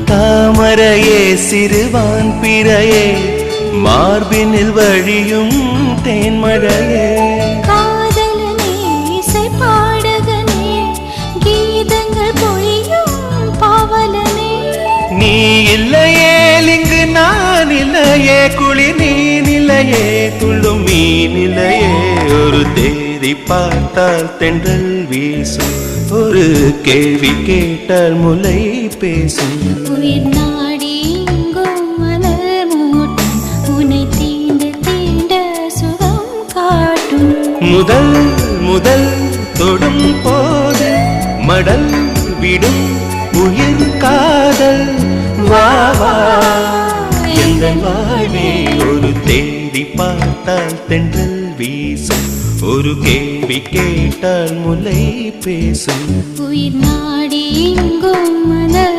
தாமரையே சிறுவான் பிறையே மார்பினில் வழியும் தேன்மழையே காதலனே இசை பாடகனே கீதங்கள் பொழியும் பாவலனே நீ இல்லையே இங்கு நான் இல்லையே குளிர் நீ நிலையே துள்ளும் மீ நிலையே ஒரு தேதி பார்த்தால் தென்றல் வீசும் ஒரு கேள்வி கேட்டால் முலை பேசும் உயிர் நாடி எங்கும் மலர் மூட்டும் உன்னை தீண்ட தீண்ட சுகம் காட்டும் முதல் முதல் தொடும் போது மடல் விடும் உயிர் காதல் வா வா எங்கள் வாழ்வே ஒரு தேடி பார்த்தால் தென்றல் வீசும் ஒரு கேள்வி கேட்டால் முலை பேசும் உயிர் நாடி எங்கும் மலர்